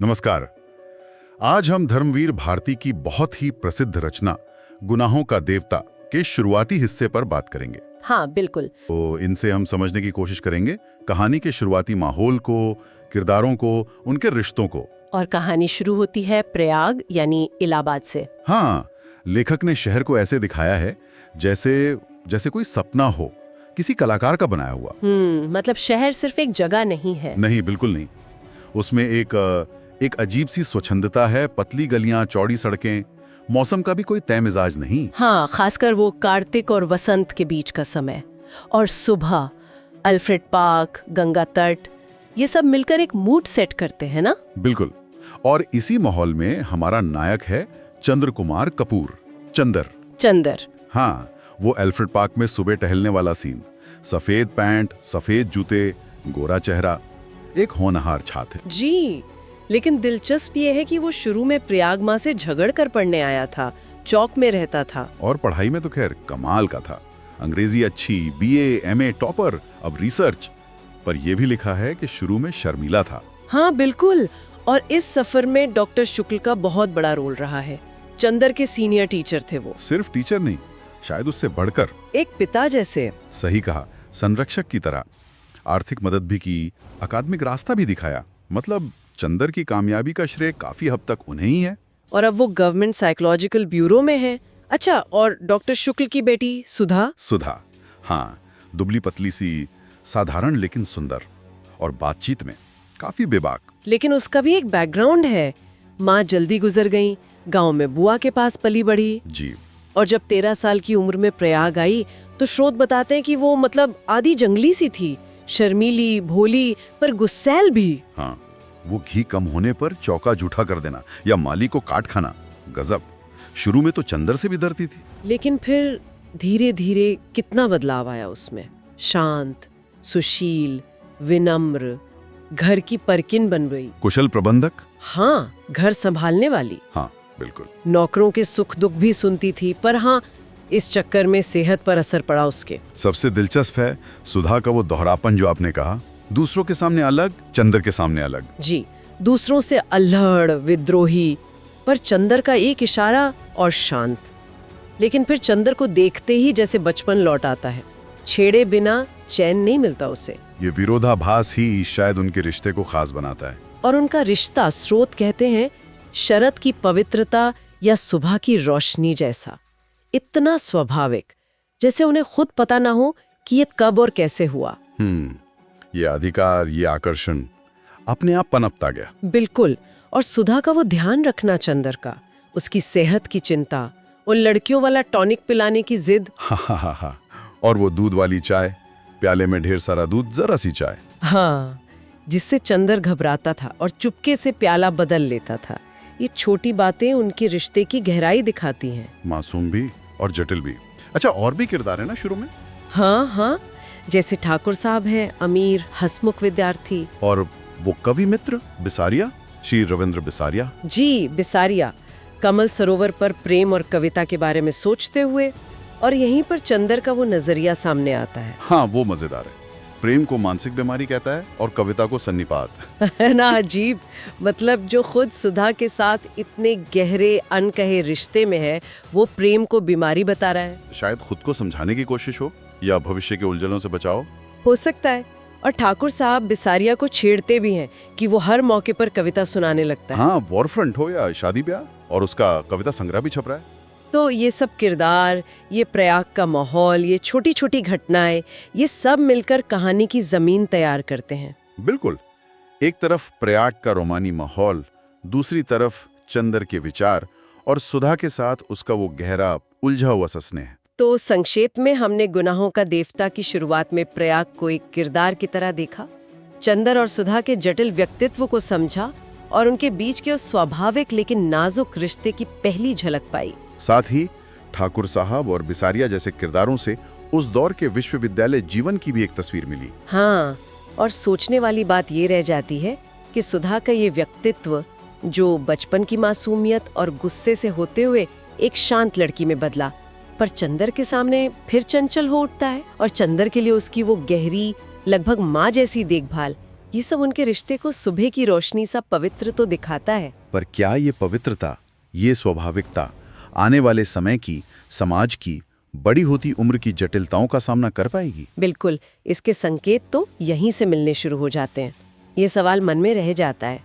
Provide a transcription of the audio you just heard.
नमस्कार। आज हम धर्मवीर भारती की बहुत ही प्रसिद्ध रचना गुनाहों का देवता के शुरुआती हिस्से पर बात करेंगे। हाँ बिल्कुल। तो इनसे हम समझने की कोशिश करेंगे कहानी के शुरुआती माहौल को, किरदारों को, उनके रिश्तों को। और कहानी शुरू होती है प्रयाग यानी इलाहाबाद से। हाँ, लेखक ने शहर को ऐसे दिखाया है जैसे कोई सपना हो, किसी कलाकार का बनाया हुआ। मतलब शहर सिर्फ एक जगह नहीं है। नहीं, बिल्कुल नहीं। उसमें एक अजीब सी स्वच्छंदता है, पतली गलियां, चौड़ी सड़कें, मौसम का भी कोई तय मिजाज नहीं। हाँ, खासकर वो कार्तिक और वसंत के बीच का समय और सुबह, अल्फ्रेड पार्क, गंगा तट, ये सब मिलकर एक मूड सेट करते हैं ना। बिल्कुल। और इसी माहौल में हमारा नायक है चंद्र कुमार कपूर, चंदर। हाँ, वो अल्फ्रेड पार्क में सुबह टहलने वाला सीन, सफेद पैंट, सफेद जूते, गोरा चेहरा, एक होनहार छात्र। जी, लेकिन दिलचस्प ये है कि वो शुरू में प्रयाग माँ से झगड़ कर पढ़ने आया था, चौक में रहता था। और पढ़ाई में तो खैर कमाल का था, अंग्रेजी अच्छी, बीए, एमए टॉपर, अब रिसर्च। पर यह भी लिखा है कि शुरू में शर्मीला था। हाँ बिल्कुल। और इस सफर में डॉक्टर शुक्ल का बहुत बड़ा रोल रहा है। चंदर के सीनियर टीचर थे वो। सिर्फ टीचर नहीं, शायद उससे बढ़कर एक पिता जैसे। सही कहा, संरक्षक की तरह। आर्थिक मदद भी की, अकादमिक रास्ता भी दिखाया। मतलब चंदर की कामयाबी का श्रेय काफी हद तक उन्हें ही है। और अब वो गवर्नमेंट साइकोलॉजिकल ब्यूरो में है। अच्छा, और डॉक्टर शुक्ल की बेटी सुधा। हाँ, दुबली पतली सी, साधारण लेकिन सुंदर, और बातचीत में काफी बेबाक। लेकिन उसका भी एक बैकग्राउंड है। माँ जल्दी गुजर गई, गांव में बुआ के पास पली बढ़ी। जी। और जब 13 साल की उम्र में प्रयाग आई तो स्रोत बताते हैं कि वो मतलब आधी जंगली सी थी, शर्मीली, भोली, पर गुस्सैल भी। हाँ, वो घी कम होने पर चौका जूठा कर देना या माली को काट खाना, गजब। शुरू में तो चंदर से भी डरती थी। लेकिन फिर धीरे धीरे कितना बदलाव आया उसमें। शांत, सुशील, विनम्र, घर की परकिन बन गई। कुशल प्रबंधक। हाँ, घर संभालने वाली। हाँ बिल्कुल। नौकरों के सुख दुख भी सुनती थी, पर हाँ, इस चक्कर में सेहत पर असर पड़ा उसके। सबसे दिलचस्प है सुधा का वो दोहरापन जो आपने कहा, दूसरों के सामने अलग, चंदर के सामने अलग। जी, दूसरों से अल्हड़, विद्रोही, पर चंदर का एक इशारा और शांत। लेकिन फिर चंदर को देखते ही जैसे बचपन लौट आता है, छेड़े बिना चैन नहीं मिलता उसे। ये विरोधाभास ही शायद उनके रिश्ते को खास बनाता है। और उनका रिश्ता, स्रोत कहते हैं, शरद की पवित्रता या सुबह की रोशनी जैसा, इतना स्वाभाविक, जैसे उन्हें खुद पता ना हो कि ये कब और कैसे हुआ। ये अधिकार, ये आकर्षण अपने आप पनपता गया। बिल्कुल। और सुधा का वो ध्यान रखना चंदर का, उसकी सेहत की चिंता, उन लड़कियों वाला टॉनिक पिलाने की जिद। हा। और वो दूध वाली चाय, प्याले में ढेर सारा दूध, जरा सी चाय। हाँ, जिससे चंदर घबराता था और चुपके से प्याला बदल लेता था। ये छोटी बातें उनके रिश्ते की गहराई दिखाती हैं। मासूम भी और जटिल भी। अच्छा, और भी किरदार है ना शुरू में? हाँ, जैसे ठाकुर साहब हैं, अमीर, हंसमुख विद्यार्थी। और वो कवि मित्र बिसारिया, श्री रविंद्र बिसारिया। जी, बिसारिया, कमल सरोवर पर प्रेम और कविता के बारे में सोचते हुए। और यहीं पर चंदर का वो नजरिया सामने आता है। हाँ, वो मजेदार है। प्रेम को मानसिक बीमारी कहता है और कविता को सन्निपात। है ना अजीब। मतलब जो खुद सुधा के साथ इतने गहरे अनकहे रिश्ते में है, वो प्रेम को बीमारी बता रहा है। शायद खुद को समझाने की कोशिश हो या भविष्य के उलझनों से बचाओ, हो सकता है। और ठाकुर साहब बिसारिया को छेड़ते भी हैं कि वो हर मौके पर कविता सुनाने लगता है। हाँ, वॉर फ्रंट हो या शादी ब्याह, और उसका कविता संग्रह भी छप रहा है। तो ये सब किरदार, ये प्रयाग का माहौल, ये छोटी छोटी घटनाएं, ये सब मिलकर कहानी की जमीन तैयार करते हैं। बिल्कुल। एक तरफ प्रयाग का रोमानी माहौल, दूसरी तरफ चंदर के विचार, और सुधा के साथ उसका वो गहरा उलझा हुआ स्नेह। तो संक्षेप में हमने गुनाहों का देवता की शुरुआत में प्रयाग को एक किरदार की तरह देखा, चंदर और सुधा के जटिल व्यक्तित्व को समझा और उनके बीच के उस स्वाभाविक लेकिन नाजुक रिश्ते की पहली झलक पाई। साथ ही ठाकुर साहब और बिसारिया जैसे किरदारों से उस दौर के विश्वविद्यालय जीवन की भी एक तस्वीर मिली। हाँ, और सोचने वाली बात ये रह जाती है कि सुधा का ये व्यक्तित्व, जो बचपन की मासूमियत और गुस्से से होते हुए एक शांत लड़की में बदला, पर चंदर के सामने फिर चंचल हो उठता है। और चंदर के लिए उसकी वो गहरी, लगभग माँ जैसी देखभाल ये सब उनके रिश्ते को सुबह की रोशनी सा पवित्र तो दिखाता है। पर क्या ये पवित्रता, ये स्वाभाविकता आने वाले समय की, समाज की बड़ी होती उम्र की जटिलताओं का सामना कर पाएगी? बिल्कुल, इसके संकेत तो यहीं से मिलने शुरू हो जाते हैं। ये सवाल मन में रह जाता है